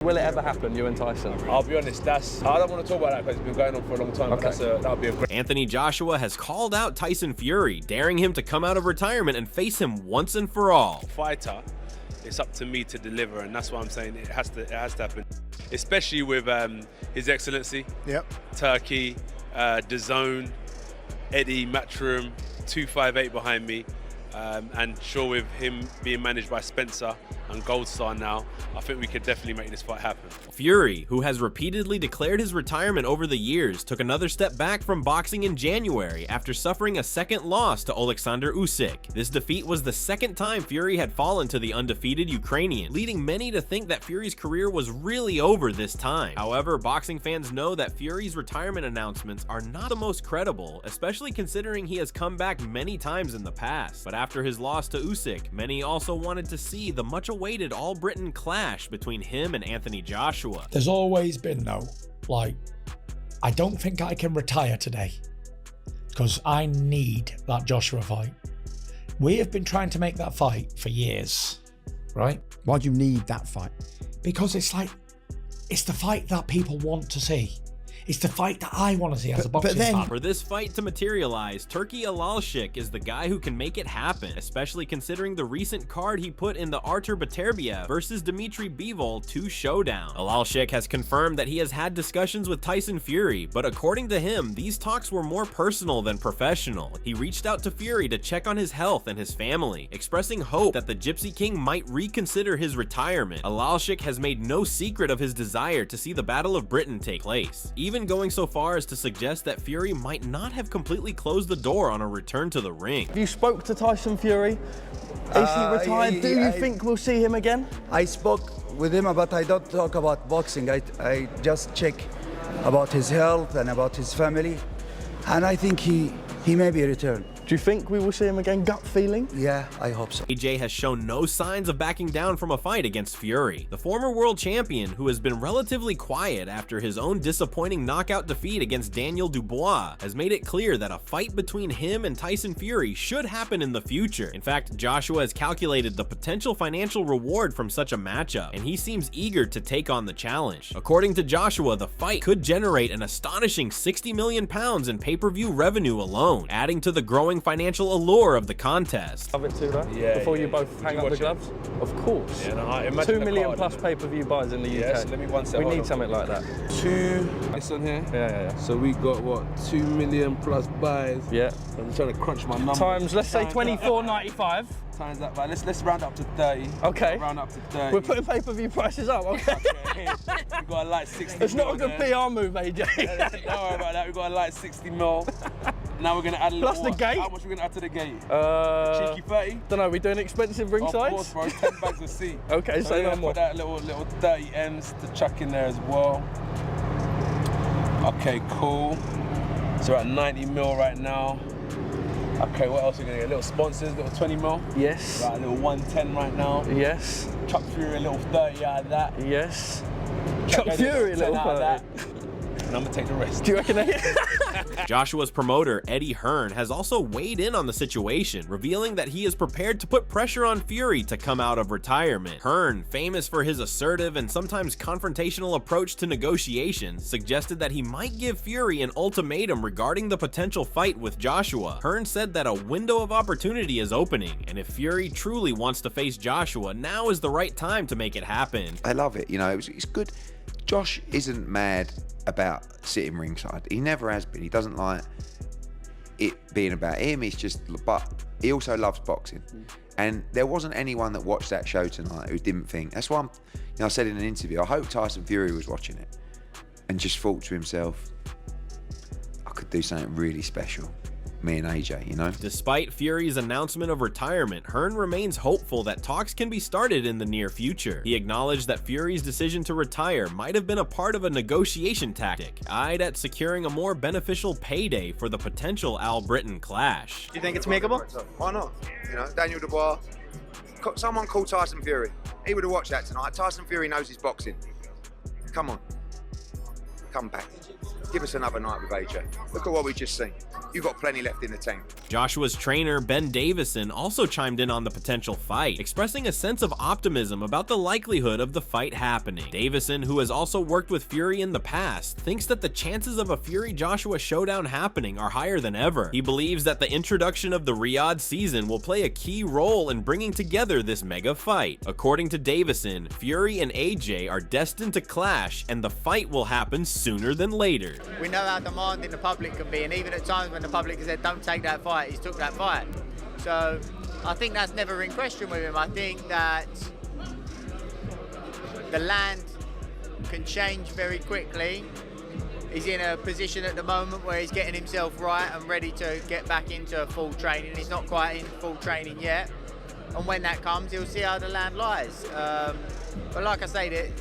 Will it ever happen, you and Tyson? I'll be honest, I don't want to talk about that because it's been going on for a long time, okay. But that would be a great... Anthony Joshua has called out Tyson Fury, daring him to come out of retirement and face him once and for all. Fighter, it's up to me to deliver, and that's what I'm saying. It has to happen, especially with His Excellency, Turkey, DAZN, Eddie, Matchroom, 258 behind me, and sure, with him being managed by Spencer and Gold Star now, I think we could definitely make this fight happen. Fury, who has repeatedly declared his retirement over the years, took another step back from boxing in January after suffering a second loss to Alexander Usyk. This defeat was the second time Fury had fallen to the undefeated Ukrainian, leading many to think that Fury's career was really over this time. However, boxing fans know that Fury's retirement announcements are not the most credible, especially considering he has come back many times in the past. But after his loss to Usyk, many also wanted to see the much-awaited All-Britain clash between him and Anthony Joshua. There's always been, though, like, I don't think I can retire today because I need that Joshua fight. We have been trying to make that fight for years, right? Why do you need that fight? Because it's like, it's the fight that people want to see. It's the fight that I want to see as a boxing fan. For this fight to materialize, Turki Alalshikh is the guy who can make it happen, especially considering the recent card he put in the Artur Beterbiev versus Dmitry Bivol 2 showdown. Alalshikh has confirmed that he has had discussions with Tyson Fury, but according to him, these talks were more personal than professional. He reached out to Fury to check on his health and his family, expressing hope that the Gypsy King might reconsider his retirement. Alalshikh has made no secret of his desire to see the Battle of Britain take place, even going so far as to suggest that Fury might not have completely closed the door on a return to the ring. Have you spoke to Tyson Fury? Is he retired? Do you think we'll see him again? I spoke with him, but I don't talk about boxing. I just check about his health and about his family, and I think he may be returned. Do you think we will see him again? Gut feeling? Yeah, I hope so. AJ has shown no signs of backing down from a fight against Fury. The former world champion, who has been relatively quiet after his own disappointing knockout defeat against Daniel Dubois, has made it clear that a fight between him and Tyson Fury should happen in the future. In fact, Joshua has calculated the potential financial reward from such a matchup, and he seems eager to take on the challenge. According to Joshua, the fight could generate an astonishing £60 million in pay-per-view revenue alone, adding to the growing financial allure of the contest. Love it too, though. Yeah, before you both hang up the gloves? Of course. Yeah, no, imagine 2 million card, plus pay-per-view buys in the UK. Yes, let me one second. We need something like that. This on here? Yeah. So we got what, 2 million plus buys? Yeah. So I'm trying to crunch my numbers. Times, let's say 24.95. Times that by, let's round up to 30. Okay. Round up to 30. We're putting pay-per-view prices up, okay? We got a light 60 It's not a good PR move, AJ. Don't worry about that, we got a light 60 mil. Now we're going to add a little Plus the gate? How much are we going to add to the gate? Cheeky 30? Don't know, we doing expensive ring Of size? course, bro, 10 bags of seat. Okay, so say we're no gonna more. put that little 30 M's to chuck in there as well. Okay, cool. So we're at 90 mil right now. Okay, what else are we gonna get? Little sponsors, little 20 mil. Yes. Right, a little 110 right now. Yes. Chuck Fury a little 30 out of that. Yes. Chuck Fury a little 10 out of 30. that. And I'm gonna take the rest. Do you reckon that? Joshua's promoter, Eddie Hearn, has also weighed in on the situation, revealing that he is prepared to put pressure on Fury to come out of retirement. Hearn, famous for his assertive and sometimes confrontational approach to negotiations, suggested that he might give Fury an ultimatum regarding the potential fight with Joshua. Hearn said that a window of opportunity is opening, and if Fury truly wants to face Joshua, now is the right time to make it happen. I love it, you know, it's good. Josh isn't mad about sitting ringside. He never has been. He doesn't like it being about him. It's just, but he also loves boxing. And there wasn't anyone that watched that show tonight who didn't think. That's why I said in an interview, I hope Tyson Fury was watching it and just thought to himself, I could do something really special. Me and AJ, you know? Despite Fury's announcement of retirement, Hearn remains hopeful that talks can be started in the near future. He acknowledged that Fury's decision to retire might have been a part of a negotiation tactic, eyed at securing a more beneficial payday for the potential All-Britain clash. Do you think it's makeable? Why not? You know, Daniel Dubois, someone called Tyson Fury. He would have watched that tonight. Tyson Fury knows his boxing. Come on. Come back. Give us another night with AJ. Look at what we've just seen. you've got plenty left in the tank. Joshua's trainer, Ben Davison, also chimed in on the potential fight, expressing a sense of optimism about the likelihood of the fight happening. Davison, who has also worked with Fury in the past, thinks that the chances of a Fury-Joshua showdown happening are higher than ever. He believes that the introduction of the Riyadh season will play a key role in bringing together this mega fight. According to Davison, Fury and AJ are destined to clash, and the fight will happen sooner than later. We know how demanding the public can be, and even at times when the public has said don't take that fight, he's took that fight. So I think that's never in question with him. I think that the land can change very quickly. He's in a position at the moment where he's getting himself right and ready to get back into full training. He's not quite in full training yet, and when that comes, he'll see how the land lies. But like I say,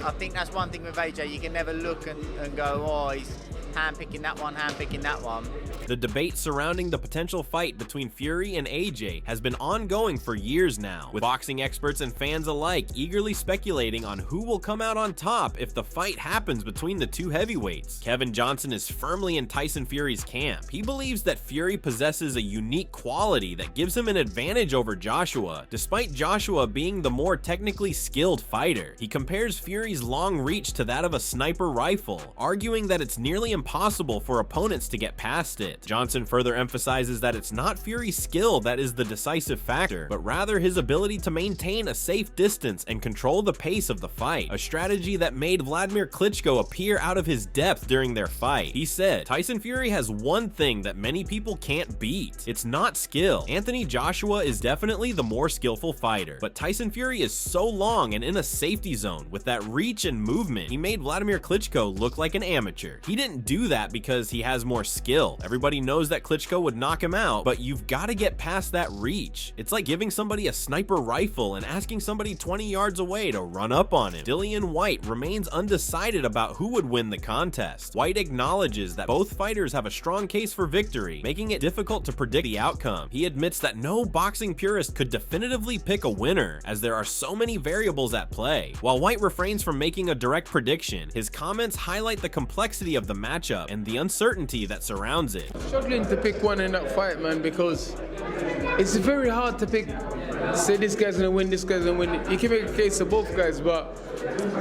I think that's one thing with AJ. You can never look and go, oh, he's handpicking that one, handpicking that one. The debate surrounding the potential fight between Fury and AJ has been ongoing for years now, with boxing experts and fans alike eagerly speculating on who will come out on top if the fight happens between the two heavyweights. Kevin Johnson is firmly in Tyson Fury's camp. He believes that Fury possesses a unique quality that gives him an advantage over Joshua, despite Joshua being the more technically skilled fighter. He compares Fury's long reach to that of a sniper rifle, arguing that it's nearly impossible for opponents to get past it. Johnson further emphasizes that it's not Fury's skill that is the decisive factor, but rather his ability to maintain a safe distance and control the pace of the fight, a strategy that made Vladimir Klitschko appear out of his depth during their fight. He said, Tyson Fury has one thing that many people can't beat. It's not skill. Anthony Joshua is definitely the more skillful fighter, but Tyson Fury is so long and in a safety zone with that reach and movement. He made Vladimir Klitschko look like an amateur. He didn't do that because he has more skill. Everybody knows that Klitschko would knock him out, but you've got to get past that reach. It's like giving somebody a sniper rifle and asking somebody 20 yards away to run up on him. Dillian Whyte remains undecided about who would win the contest. Whyte acknowledges that both fighters have a strong case for victory, making it difficult to predict the outcome. He admits that no boxing purist could definitively pick a winner, as there are so many variables at play. While Whyte refrains from making a direct prediction, his comments highlight the complexity of the matchup and the uncertainty that surrounds it. Struggling to pick one in that fight, man, because it's very hard to pick, say this guy's gonna win, this guy's gonna win. You can make a case of both guys, but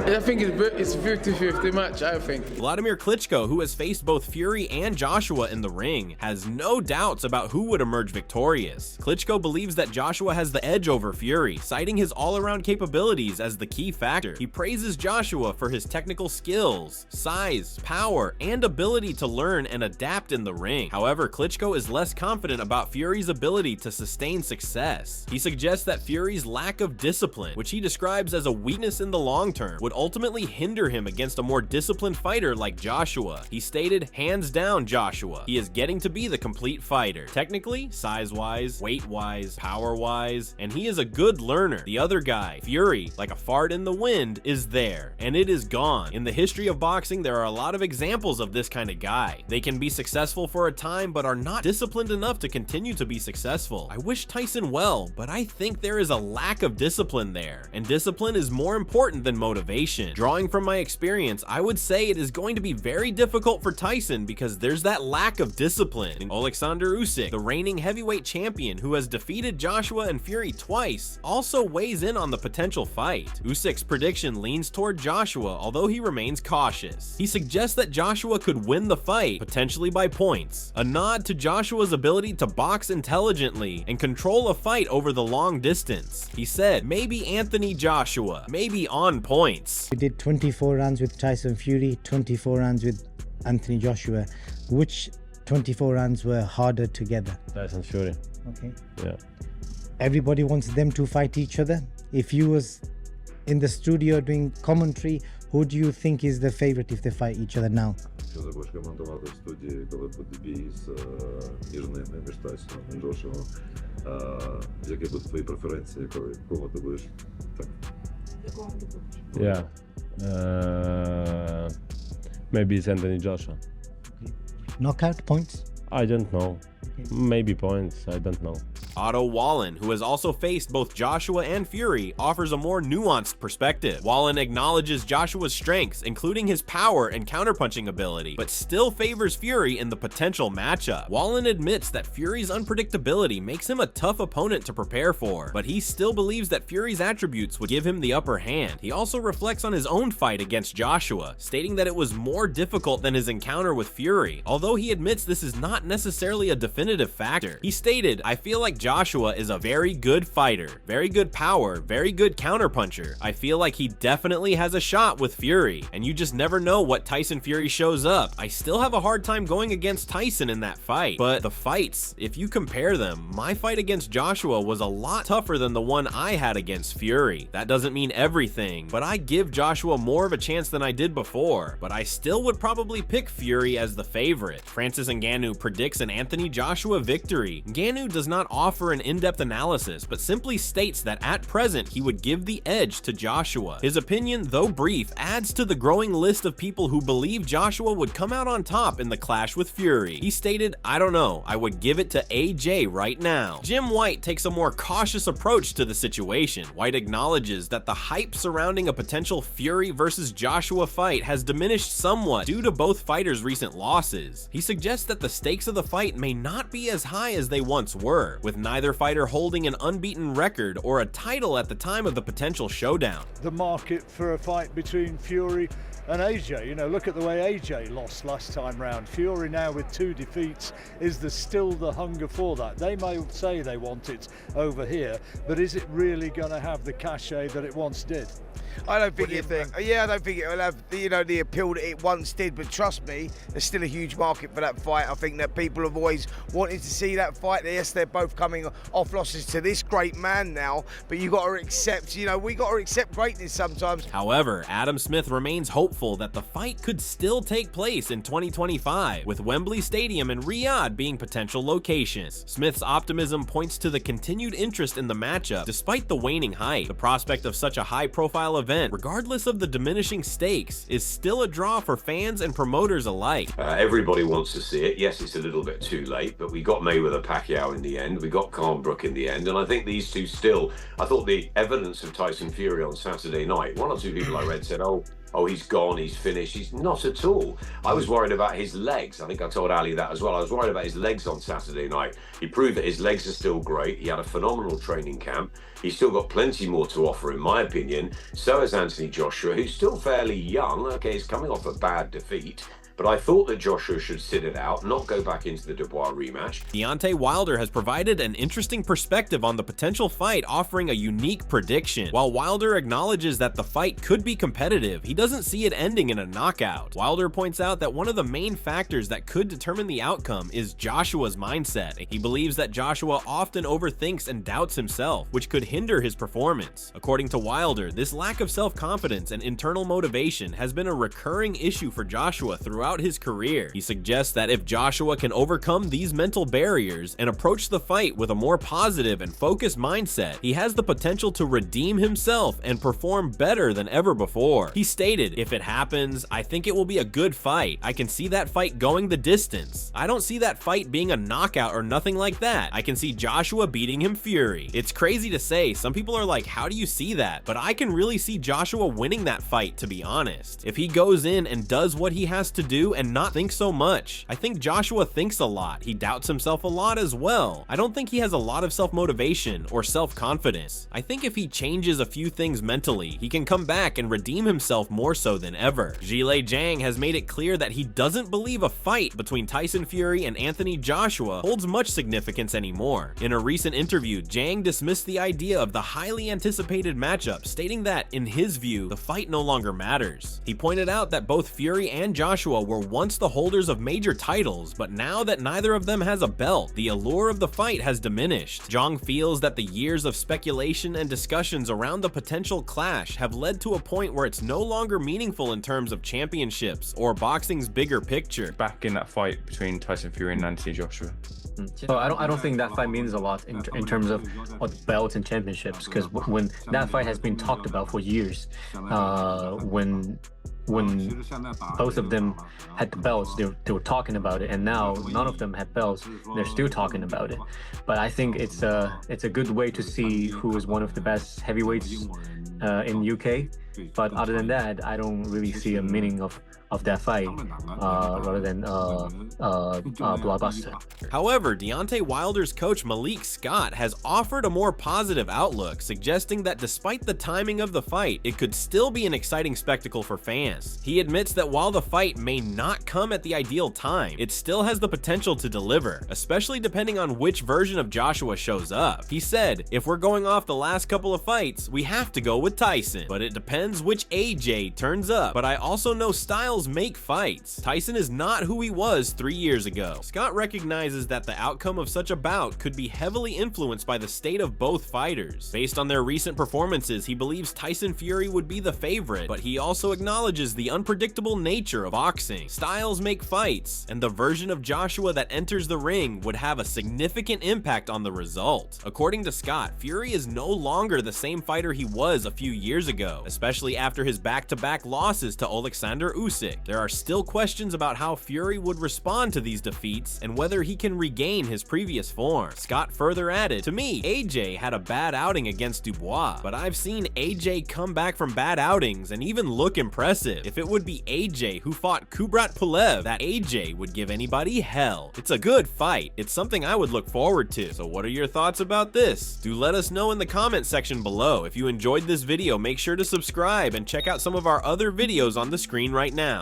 I think it's a 50-50 match, I think. Vladimir Klitschko, who has faced both Fury and Joshua in the ring, has no doubts about who would emerge victorious. Klitschko believes that Joshua has the edge over Fury, citing his all-around capabilities as the key factor. He praises Joshua for his technical skills, size, power, and ability to learn and adapt in the ring. However, Klitschko is less confident about Fury's ability to sustain success. He suggests that Fury's lack of discipline, which he describes as a weakness in the long term, would ultimately hinder him against a more disciplined fighter like Joshua. He stated, hands down Joshua, he is getting to be the complete fighter. Technically, size-wise, weight-wise, power-wise, and he is a good learner. The other guy, Fury, like a fart in the wind, is there, and it is gone. In the history of boxing, there are a lot of examples of this kind of guy. They can be successful for a time, but are not disciplined enough to continue to be successful. I wish Tyson well, but I think there is a lack of discipline there, and discipline is more important than motivation. Drawing from my experience, I would say it is going to be very difficult for Tyson because there's that lack of discipline. Alexander Usyk, the reigning heavyweight champion who has defeated Joshua and Fury twice, also weighs in on the potential fight. Usyk's prediction leans toward Joshua, although he remains cautious. He suggests that Joshua could win the fight, potentially by points, a nod to Joshua's ability to box intelligently and control a fight over the long distance. He said, maybe Anthony Joshua, maybe on points. We did 24 rounds with Tyson Fury, 24 rounds with Anthony Joshua. Which 24 rounds were harder together? Tyson Fury. Okay. Yeah. Everybody wants them to fight each other. If you was in the studio doing commentary, who do you think is the favorite if they fight each other now? Що захочеш коментувати в студії, коли буде бій між ними, між Тайсоном і Джошуа? Які будуть твої преференції, кого ти будеш так? Yeah. Maybe it's Anthony Joshua. Knockout points? I don't know. Maybe points, I don't know. Otto Wallen, who has also faced both Joshua and Fury, offers a more nuanced perspective. Wallen acknowledges Joshua's strengths, including his power and counterpunching ability, but still favors Fury in the potential matchup. Wallen admits that Fury's unpredictability makes him a tough opponent to prepare for, but he still believes that Fury's attributes would give him the upper hand. He also reflects on his own fight against Joshua, stating that it was more difficult than his encounter with Fury, although he admits this is not necessarily a definitive factor. He stated, "I feel like Joshua is a very good fighter, very good power, very good counterpuncher. I feel like he definitely has a shot with Fury, and you just never know what Tyson Fury shows up. I still have a hard time going against Tyson in that fight, but the fights, if you compare them, my fight against Joshua was a lot tougher than the one I had against Fury. That doesn't mean everything, but I give Joshua more of a chance than I did before, but I still would probably pick Fury as the favorite." Francis Ngannou predicts an Anthony Joshua victory. Ngannou does not offer an in-depth analysis, but simply states that at present he would give the edge to Joshua. His opinion, though brief, adds to the growing list of people who believe Joshua would come out on top in the clash with Fury. He stated, "I don't know, I would give it to AJ right now." Jim White takes a more cautious approach to the situation. White acknowledges that the hype surrounding a potential Fury versus Joshua fight has diminished somewhat due to both fighters' recent losses. He suggests that the stakes of the fight may not be as high as they once were, with neither fighter holding an unbeaten record or a title at the time of the potential showdown. The market for a fight between Fury and AJ, look at the way AJ lost last time round. Fury now with 2 defeats, is there still the hunger for that? They may say they want it over here, but is it really going to have the cachet that it once did? I don't think I don't think it will have the appeal that it once did, but trust me, there's still a huge market for that fight. I think that people have always wanted to see that fight. Yes, they're both coming off losses to this great man now, but you got to accept, we got to accept greatness sometimes. However, Adam Smith remains hopeful that the fight could still take place in 2025, with Wembley Stadium and Riyadh being potential locations. Smith's optimism points to the continued interest in the matchup despite the waning hype. The prospect of such a high-profile event, regardless of the diminishing stakes, is still a draw for fans and promoters alike. Everybody wants to see it. Yes, it's a little bit too late, but we got Mayweather-Pacquiao in the end. We got Brook in the end, and I think these two still. I thought the evidence of Tyson Fury on Saturday night. 1 or 2 people I read said, "Oh, he's gone, he's finished." He's not at all. I was worried about his legs. I think I told Ali that as well. I was worried about his legs on Saturday night. He proved that his legs are still great. He had a phenomenal training camp. He's still got plenty more to offer, in my opinion. So has Anthony Joshua, who's still fairly young. Okay, he's coming off a bad defeat. But I thought that Joshua should sit it out, not go back into the Dubois rematch. Deontay Wilder has provided an interesting perspective on the potential fight, offering a unique prediction. While Wilder acknowledges that the fight could be competitive, he doesn't see it ending in a knockout. Wilder points out that one of the main factors that could determine the outcome is Joshua's mindset. He believes that Joshua often overthinks and doubts himself, which could hinder his performance. According to Wilder, this lack of self-confidence and internal motivation has been a recurring issue for Joshua throughout his career. He suggests that if Joshua can overcome these mental barriers and approach the fight with a more positive and focused mindset, he has the potential to redeem himself and perform better than ever before. He stated, "If it happens, I think it will be a good fight. I can see that fight going the distance. I don't see that fight being a knockout or nothing like that. I can see Joshua beating him Fury." It's crazy to say. Some people are like, "How do you see that?" But I can really see Joshua winning that fight, to be honest. If he goes in and does what he has to do and not think so much. I think Joshua thinks a lot. He doubts himself a lot as well. I don't think he has a lot of self-motivation or self-confidence. I think if he changes a few things mentally, he can come back and redeem himself more so than ever. Zhilei Zhang has made it clear that he doesn't believe a fight between Tyson Fury and Anthony Joshua holds much significance anymore. In a recent interview, Zhang dismissed the idea of the highly anticipated matchup, stating that, in his view, the fight no longer matters. He pointed out that both Fury and Joshua were once the holders of major titles, but now that neither of them has a belt, the allure of the fight has diminished. Zhang feels that the years of speculation and discussions around the potential clash have led to a point where it's no longer meaningful in terms of championships or boxing's bigger picture. Back in that fight between Tyson Fury and Anthony Joshua. So I don't think that fight means a lot in terms of belts and championships, because when that fight has been talked about for years, when when both of them had the belts, they were talking about it, and now none of them had belts. They're still talking about it. But I think it's a good way to see who is one of the best heavyweights in UK. But other than that, I don't really see a meaning of that fight rather than blockbuster. However, Deontay Wilder's coach Malik Scott has offered a more positive outlook, suggesting that despite the timing of the fight, it could still be an exciting spectacle for fans. He admits that while the fight may not come at the ideal time, it still has the potential to deliver, especially depending on which version of Joshua shows up. He said, "If we're going off the last couple of fights, we have to go with Tyson, but it depends which AJ turns up. But I also know styles make fights. Tyson is not who he was 3 years ago." Scott recognizes that the outcome of such a bout could be heavily influenced by the state of both fighters. Based on their recent performances, he believes Tyson Fury would be the favorite, but he also acknowledges the unpredictable nature of boxing. Styles make fights, and the version of Joshua that enters the ring would have a significant impact on the result. According to Scott, Fury is no longer the same fighter he was a few years ago, especially after his back-to-back losses to Alexander Usyk. There are still questions about how Fury would respond to these defeats and whether he can regain his previous form. Scott further added, "To me, AJ had a bad outing against Dubois, but I've seen AJ come back from bad outings and even look impressive. If it would be AJ who fought Kubrat Pulev, that AJ would give anybody hell. It's a good fight. It's something I would look forward to." So what are your thoughts about this? Do let us know in the comment section below. If you enjoyed this video, make sure to subscribe and check out some of our other videos on the screen right now.